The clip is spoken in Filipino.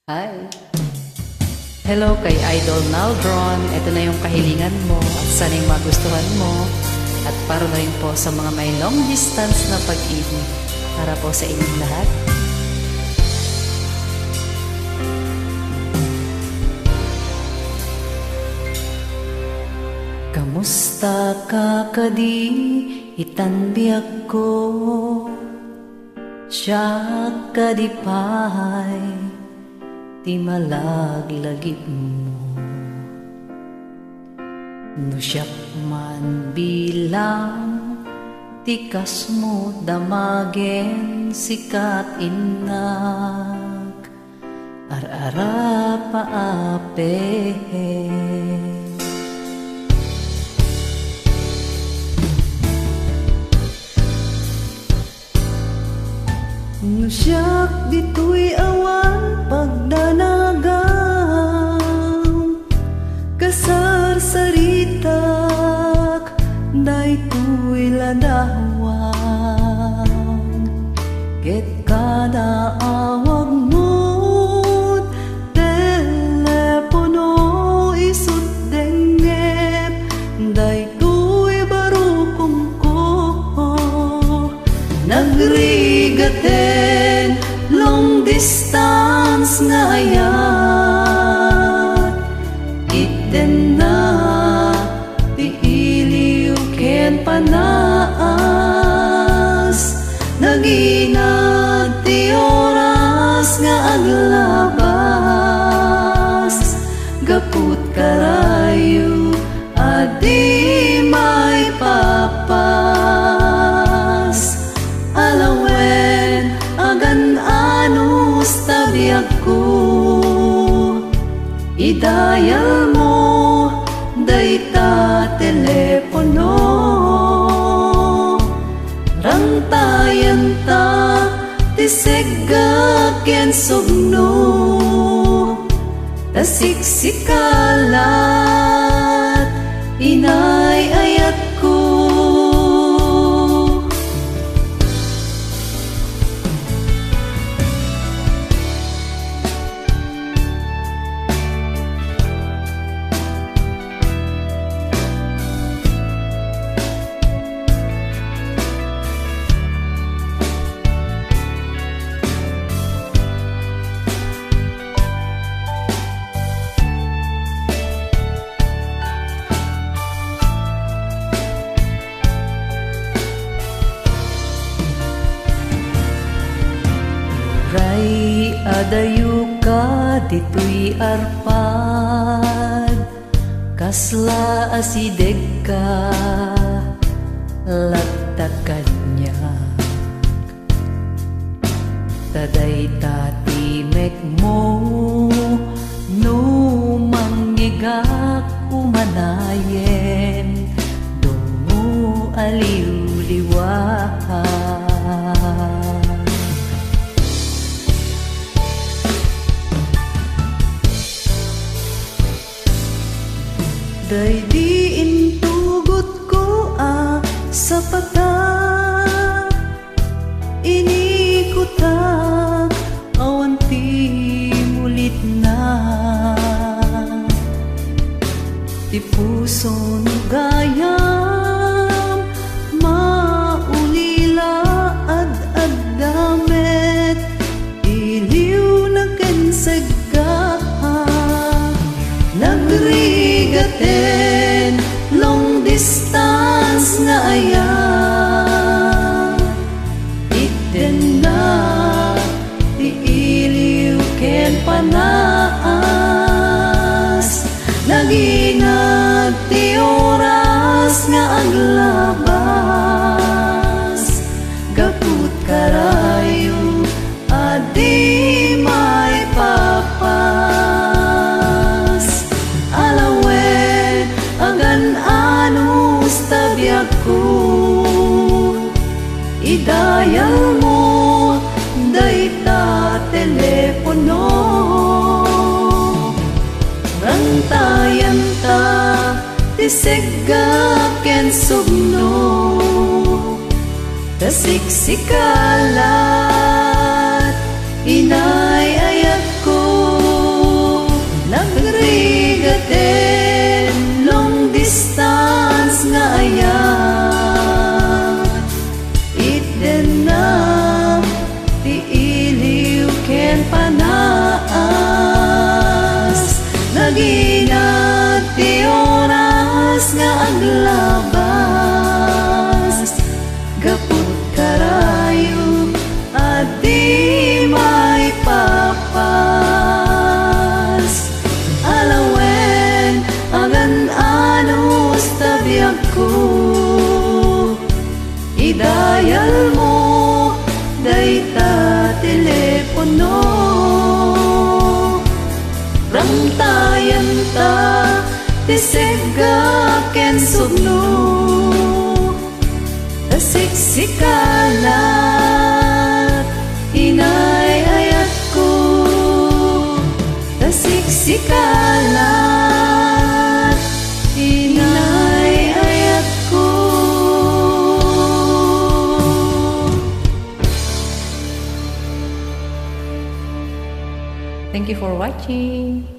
Hi! Hello kay Idol Naldron. Ito na yung kahilingan mo at sana'y magustuhan mo. At para na rin po sa mga may long distance na pag-ibig. Para po sa inyong lahat. Kamusta ka kadi itanbiak ko? Siya kadipay ti malaglagip mo. No siyak man bilang tikas mo damagen sikat inak ar-ara paape. No siyak dito'y awan pagdanagang kasarsaritak dayto'y ladawang ket kada awag mo't telepono isut dengep dayto'y barukong ko nagrigaten long distance nga ayat itten na ti iliw ken panaas naginag ti oras nga aglabas gaput karayo adi may papas alawen agan anus tabiag ko idayal mo dayta telepono rangtayan ta tisegga ken sugno tasiksikalat inay ayat ko. Ray adayu ka dito'y arpad kasla asideg ka lagtakan niya taday tatimek mo no manggigak umanayen dungo aliw-liwahan day di intugot ko sa pata inikutak awan ti mulit na ti puso no gayam maulila ad-ad-damet iliw na kensagga nagrigaten long distance nga ayat itten na ti iliw ken panaas naginag ti oras nga aglabas gaput karayo adi may papas alawen agan anus tabiag ko idayal mo dayta telepono rangtayan ta tisegga ken sugno tasiksikalat inay ayat ko. ken panaas, naginag ti oras nga aglabas, gaput karayo at di may papas. Alawen agan anos tabiyag ko, idayal mo dayta telepono, ramtayan ta tisega ken sugno, tasiksikalat inayayat ko, tasiksikalat inayayat ko. Thank you for watching.